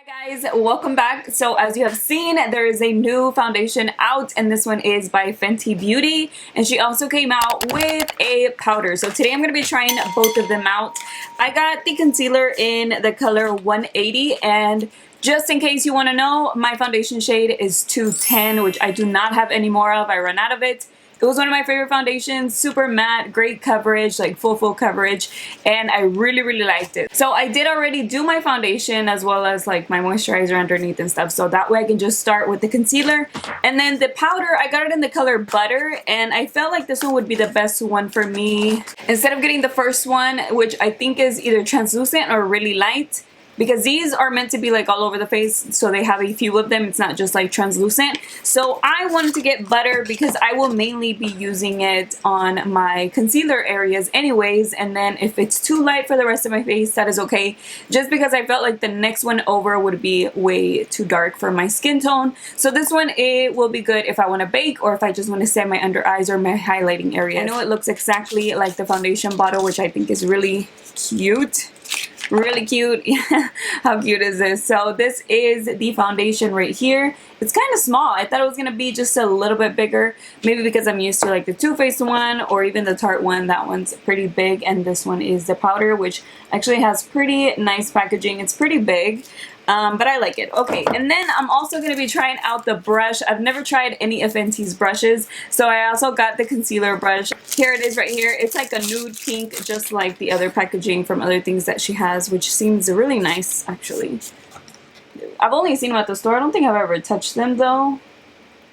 Guys, welcome back. So as you have seen, there is a new foundation out, and this one is by Fenty Beauty, and she also came out with a powder. So today I'm going to be trying both of them out. I got the concealer in the color 180, and just in case you want to know, my foundation shade is 210, which I do not have any more of. I ran out of it. It was one of my favorite foundations, super matte, great coverage, like full coverage, and I really liked it. So I did already do my foundation as well as like my moisturizer underneath and stuff, so that way I can just start with the concealer. And then the powder, I got it in the color Butter, and I felt like this one would be the best one for me. Instead of getting the first one, which I think is either translucent or really light, because these are meant to be like all over the face, so they have a few of them. It's not just like translucent. So I wanted to get Butter because I will mainly be using it on my concealer areas anyways, and then if it's too light for the rest of my face, that is okay, just because I felt like the next one over would be way too dark for my skin tone. So this one, it will be good if I want to bake or if I just want to set my under eyes or my highlighting area. I know it looks exactly like the foundation bottle, which I think is really cute. Really cute. How cute is this? So this is the foundation right here. It's kind of small. I thought it was gonna be just a little bit bigger, maybe because I'm used to like the Too Faced one or even the Tarte one. That one's pretty big, and this one is the powder, which actually has pretty nice packaging. It's pretty big, but I like it. Okay, and then I'm also going to be trying out the brush. I've never tried any of Fenty's brushes, so I also got the concealer brush. Here it is right here. It's like a nude pink, just like the other packaging from other things that she has, which seems really nice actually. I've only seen them at the store. I don't think I've ever touched them though,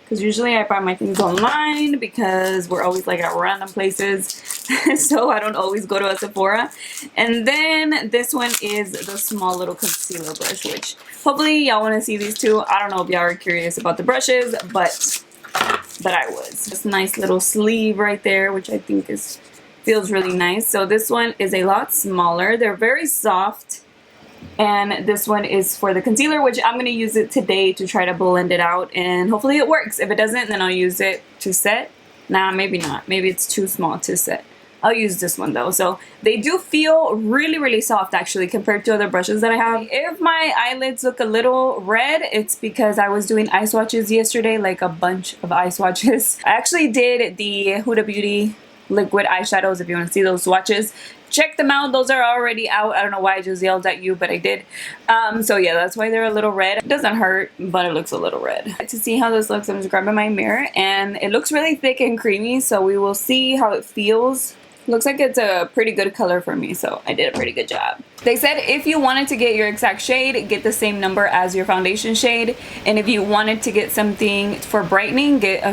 because usually I buy my things online because we're always like at random places. So I don't always go to a Sephora. And then this one is the small little concealer brush, which hopefully y'all want to see these two. I don't know if y'all are curious about the brushes, but I was. Just a nice little sleeve right there, which I think feels really nice. So this one is a lot smaller. They're very soft. And this one is for the concealer, which I'm going to use it today to try to blend it out, and hopefully it works. If it doesn't, then I'll use it to set. Nah, maybe not. Maybe it's too small to set. I'll use this one though. So they do feel really soft actually compared to other brushes that I have. If my eyelids look a little red, it's because I was doing eye swatches yesterday, like a bunch of eye swatches. I actually did the Huda Beauty liquid eyeshadows. If you want to see those swatches, check them out. Those are already out. I don't know why I just yelled at you, but I did. So yeah, that's why they're a little red. It doesn't hurt, but it looks a little red. To see how this looks, I'm just grabbing my mirror, and it looks really thick and creamy, so we will see how it feels. Looks like it's a pretty good color for me, so I did a pretty good job. They said if you wanted to get your exact shade, get the same number as your foundation shade, and if you wanted to get something for brightening, get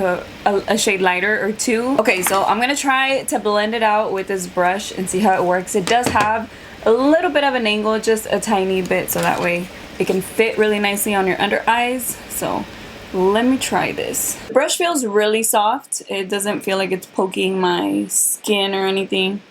a shade lighter or two. Okay, so I'm gonna try to blend it out with this brush and see how it works. It does have a little bit of an angle, just a tiny bit, so that way it can fit really nicely on your under eyes. So let me try this. The brush feels really soft. It doesn't feel like it's poking my skin or anything.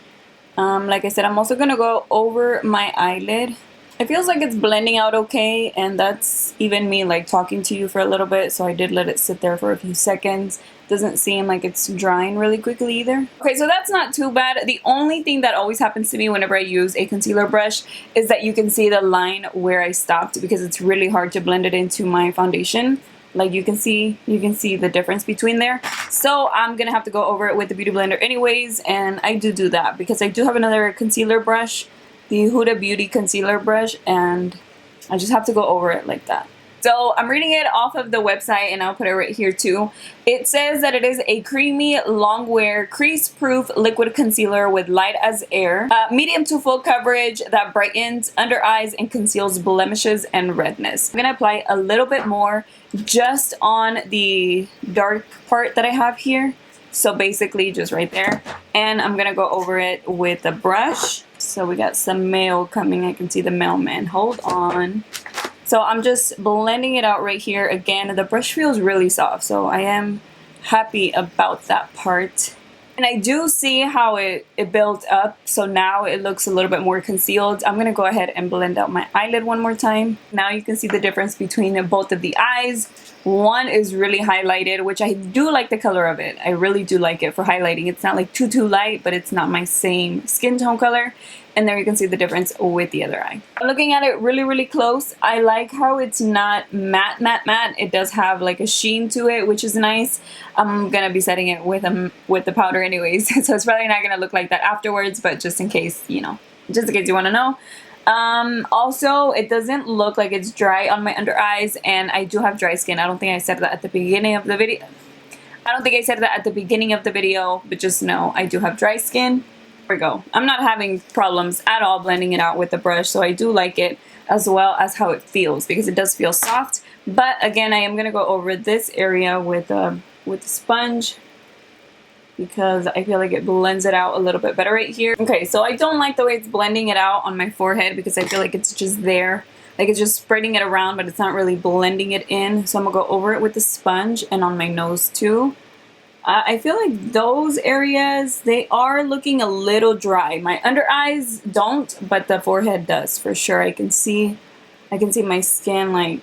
Like I said, I'm also gonna go over my eyelid. It feels like it's blending out okay, and that's even me like talking to you for a little bit, so I did let it sit there for a few seconds. Doesn't seem like it's drying really quickly either. Okay, so that's not too bad. The only thing that always happens to me whenever I use a concealer brush is that you can see the line where I stopped, because it's really hard to blend it into my foundation. Like you can see the difference between there. So I'm gonna have to go over it with the Beauty Blender anyways, and I do that because I do have another concealer brush, the Huda Beauty concealer brush, and I just have to go over it like that. So I'm reading it off of the website, and I'll put it right here too. It says that it is a creamy, long wear, crease-proof liquid concealer with light as air, medium to full coverage that brightens under eyes and conceals blemishes and redness. I'm gonna apply a little bit more just on the dark part that I have here. So basically just right there. And I'm gonna go over it with a brush. So we got some mail coming. I can see the mailman. Hold on. So I'm just blending it out right here. Again, the brush feels really soft, so I am happy about that part. And I do see how it built up, so now it looks a little bit more concealed. I'm gonna go ahead and blend out my eyelid one more time. Now you can see the difference between both of the eyes. One is really highlighted, which I do like the color of it. I really do like it for highlighting. It's not like too light, but it's not my same skin tone color. And there you can see the difference with the other eye. I'm looking at it really close. I like how it's not matte. It does have like a sheen to it, which is nice. I'm gonna be setting it with the powder anyways, so it's probably not gonna look like that afterwards, but just in case, you know, just in case you want to know. Also, it doesn't look like it's dry on my under eyes, and I do have dry skin. I don't think I said that at the beginning of the video. But just know I do have dry skin. There we go. I'm not having problems at all blending it out with the brush, so I do like it, as well as how it feels, because it does feel soft. But again, I am gonna go over this area with the sponge, because I feel like it blends it out a little bit better right here. Okay, so I don't like the way it's blending it out on my forehead, because I feel like it's just there. Like it's just spreading it around, but it's not really blending it in. So I'm gonna go over it with the sponge and on my nose too. I feel like those areas, they are looking a little dry. My under eyes don't, but the forehead does for sure. I can see my skin, like,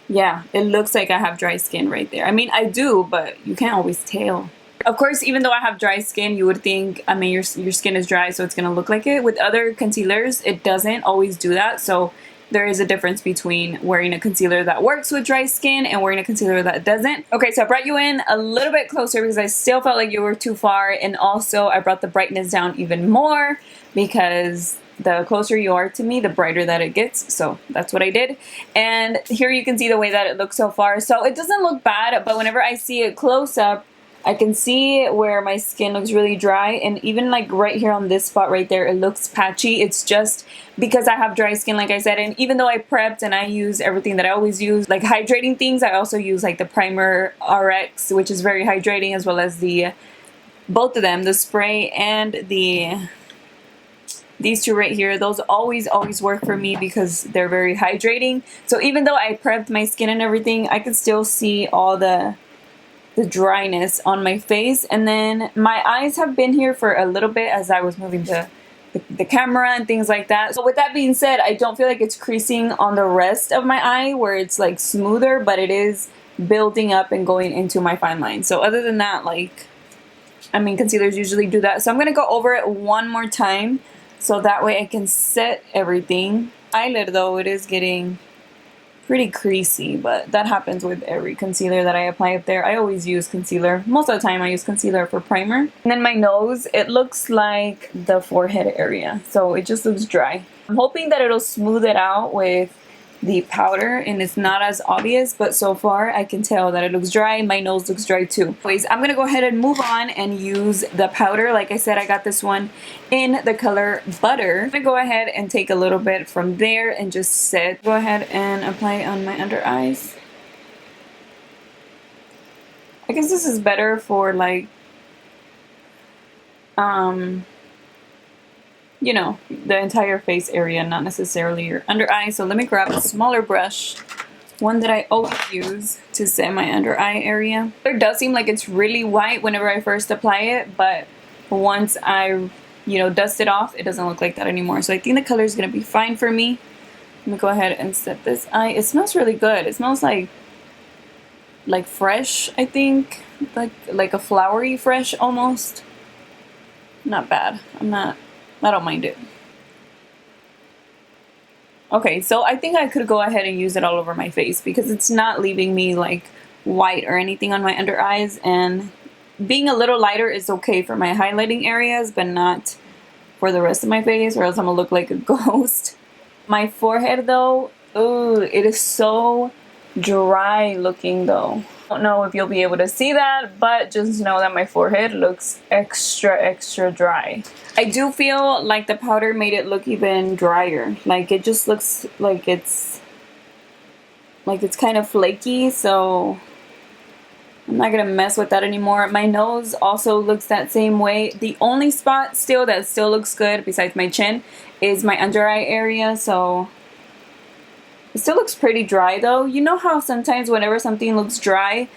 yeah, it looks like I have dry skin right there. I mean, I do, but you can't always tell. Of course, even though I have dry skin, you would think, I mean, your skin is dry, so it's gonna look like it. With other concealers, it doesn't always do that. So there is a difference between wearing a concealer that works with dry skin and wearing a concealer that doesn't. Okay, so I brought you in a little bit closer because I still felt like you were too far, and also I brought the brightness down even more, because the closer you are to me, the brighter that it gets. So that's what I did. And here you can see the way that it looks so far. So it doesn't look bad, but whenever I see it close up, I can see where my skin looks really dry, and even like right here on this spot right there, it looks patchy. It's just because I have dry skin, like I said, and even though I prepped and I use everything that I always use, like hydrating things, I also use like the Primer RX, which is very hydrating, as well as both of them, the spray and these two right here. Those always work for me because they're very hydrating. So even though I prepped my skin and everything, I can still see all the dryness on my face. And then my eyes have been here for a little bit as I was moving the camera and things like that. So with that being said, I don't feel like it's creasing on the rest of my eye where it's like smoother, but it is building up and going into my fine line. So other than that, like, I mean, concealers usually do that. So I'm gonna go over it one more time so that way I can set everything. Eyelid though, it is getting pretty creasy, but that happens with every concealer that I apply up there. I always use concealer. Most of the time I use concealer for primer. And then my nose, it looks like the forehead area, so it just looks dry. I'm hoping that it'll smooth it out with the powder and it's not as obvious, but so far I can tell that it looks dry. My nose looks dry too. Anyways, I'm gonna go ahead and move on and use the powder. Like I said, I got this one in the color Butter. I'm gonna go ahead and take a little bit from there and just set. Go ahead and apply it on my under eyes. I guess this is better for like you know, the entire face area, not necessarily your under eye. So let me grab a smaller brush, one that I always use to set my under eye area. It does seem like it's really white whenever I first apply it, but once I, you know, dust it off, it doesn't look like that anymore. So I think the color is gonna be fine for me. I'm gonna go ahead and set this eye. It smells really good. It smells like fresh, I think, like a flowery fresh almost. Not bad. I don't mind it. Okay, so I think I could go ahead and use it all over my face because it's not leaving me like white or anything on my under eyes, and being a little lighter is okay for my highlighting areas, but not for the rest of my face, or else I'm gonna look like a ghost. My forehead though, ooh, it is so dry looking though. I don't know if you'll be able to see that, but just know that my forehead looks extra dry. I do feel like the powder made it look even drier. Like it just looks like it's kind of flaky, so I'm not gonna mess with that anymore. My nose also looks that same way. The only spot still that still looks good besides my chin is my under eye area, so it still looks pretty dry though. You know how sometimes whenever something looks dry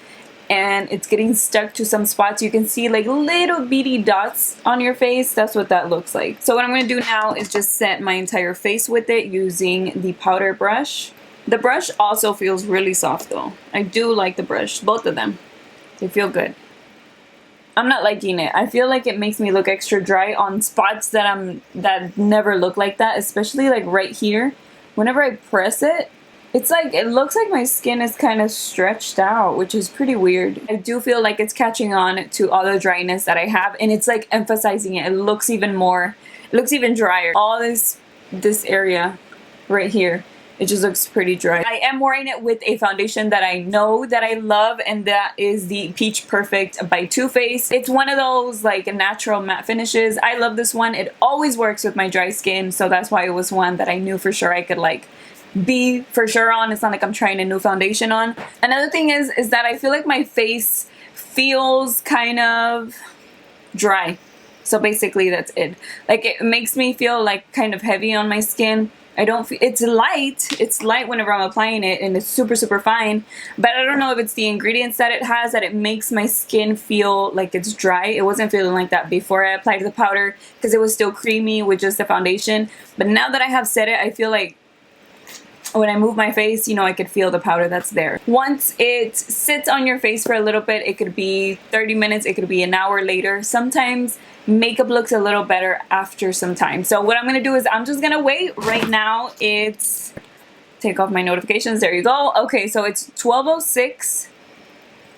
and it's getting stuck to some spots, you can see like little bitty dots on your face? That's what that looks like. So what I'm gonna do now is just set my entire face with it using the powder brush. The brush also feels really soft though. I do like the brush, both of them. They feel good. I'm not liking it. I feel like it makes me look extra dry on spots that never look like that, especially like right here. Whenever I press it, it's like, it looks like my skin is kind of stretched out, which is pretty weird. I do feel like it's catching on to all the dryness that I have, and it's like emphasizing it. It looks even more, it looks even drier. All this area right here, it just looks pretty dry. I am wearing it with a foundation that I know that I love, and that is the Peach Perfect by Too Faced. It's one of those like natural matte finishes. I love this one. It always works with my dry skin, so that's why it was one that I knew for sure I could like be for sure on. It's not like I'm trying a new foundation on. Another thing is that I feel like my face feels kind of dry. So basically that's it. Like it makes me feel like kind of heavy on my skin. I don't feel, it's light whenever I'm applying it, and it's super fine, but I don't know if it's the ingredients that it has that it makes my skin feel like it's dry. It wasn't feeling like that before I applied the powder because it was still creamy with just the foundation, but now that I have set it, I feel like when I move my face, you know, I could feel the powder that's there. Once it sits on your face for a little bit, it could be 30 minutes, it could be an hour later. Sometimes makeup looks a little better after some time. So what I'm gonna do is I'm just gonna wait. Right now it's, take off my notifications, there you go. Okay, so it's 12:06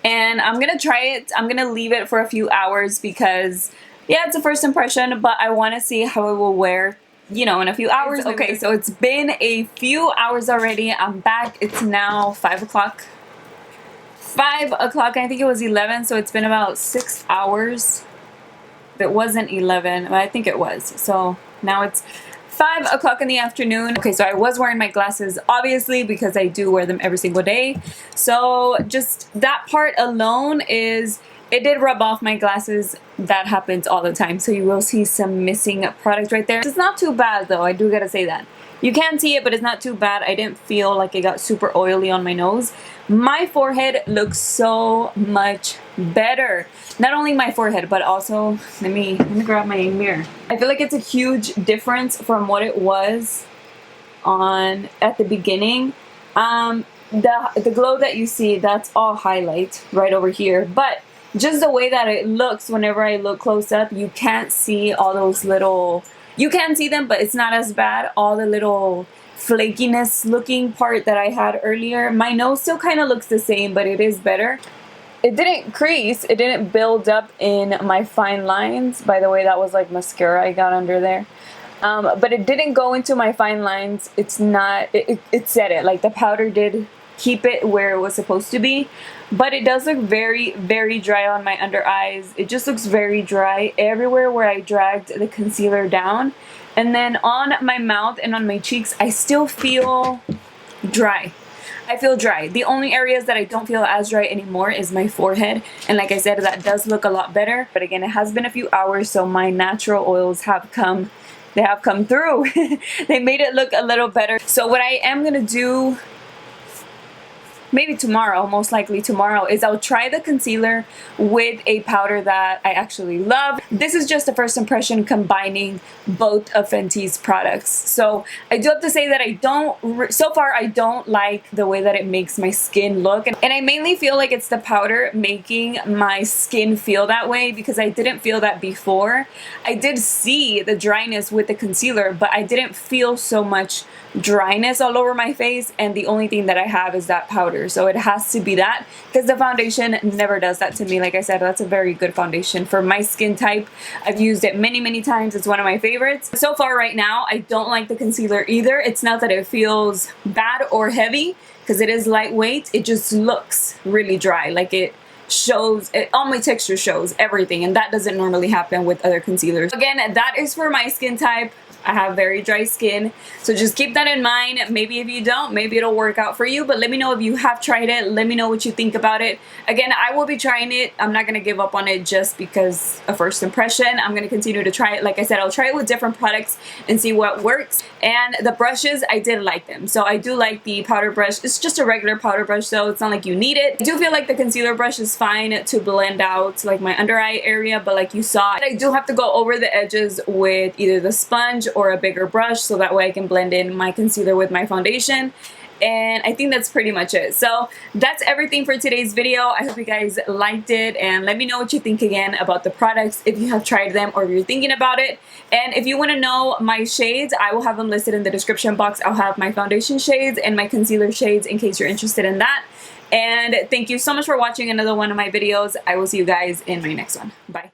and I'm gonna try it. I'm gonna leave it for a few hours because yeah, it's a first impression, but I wanna see how it will wear, you know, in a few hours. Okay, so it's been a few hours already. I'm back. It's now 5 o'clock. 5 o'clock, I think it was 11, so it's been about 6 hours. If it wasn't 11, but I think it was. So now it's 5 o'clock in the afternoon. Okay, so I was wearing my glasses, obviously, because I do wear them every single day. So just that part alone is, it did rub off my glasses. That happens all the time. So you will see some missing product right there. It's not too bad though, I do gotta say that. You can see it, but it's not too bad. I didn't feel like it got super oily on my nose. My forehead looks so much better. Not only my forehead, but also, let me grab my mirror. I feel like it's a huge difference from what it was on at the beginning. The glow that you see, that's all highlight right over here. But just the way that it looks whenever I look close up, you can't see all those little, you can see them, but it's not as bad. All the little flakiness looking part that I had earlier. My nose still kind of looks the same, but it is better. It didn't crease, it didn't build up in my fine lines. By the way, that was like mascara I got under there. But it didn't go into my fine lines. It's not, it said it, like the powder did keep it where it was supposed to be, but it does look very dry on my under eyes. It just looks very dry everywhere where I dragged the concealer down, and then on my mouth and on my cheeks I still feel dry. I feel dry. The only areas that I don't feel as dry anymore is my forehead, and like I said, that does look a lot better. But again, it has been a few hours, so my natural oils have come, they have come through. They made it look a little better. So what I am gonna do, maybe tomorrow, most likely tomorrow, is I'll try the concealer with a powder that I actually love. This is just a first impression combining both of Fenty's products. So I do have to say that I don't, so far I don't like the way that it makes my skin look. And I mainly feel like it's the powder making my skin feel that way, because I didn't feel that before. I did see the dryness with the concealer, but I didn't feel so much dryness all over my face, and the only thing that I have is that powder. So it has to be that, because the foundation never does that to me. Like I said, that's a very good foundation for my skin type. I've used it many times. It's one of my favorites. So far right now, I don't like the concealer either. It's not that it feels bad or heavy, because it is lightweight. It just looks really dry. Like it shows, all my texture shows everything, and that doesn't normally happen with other concealers. Again, that is for my skin type. I have very dry skin, so just keep that in mind. Maybe if you don't, maybe it'll work out for you, but let me know if you have tried it. Let me know what you think about it. Again, I will be trying it. I'm not gonna give up on it just because of first impression. I'm gonna continue to try it. Like I said, I'll try it with different products and see what works. And the brushes, I did like them. So I do like the powder brush. It's just a regular powder brush, so it's not like you need it. I do feel like the concealer brush is fine to blend out like my under eye area, but like you saw, I do have to go over the edges with either the sponge or a bigger brush, so that way I can blend in my concealer with my foundation. And I think that's pretty much it. So that's everything for today's video. I hope you guys liked it, and let me know what you think again about the products, if you have tried them or if you're thinking about it. And if you want to know my shades, I will have them listed in the description box. I'll have my foundation shades and my concealer shades in case you're interested in that. And thank you so much for watching another one of my videos. I will see you guys in my next one. Bye.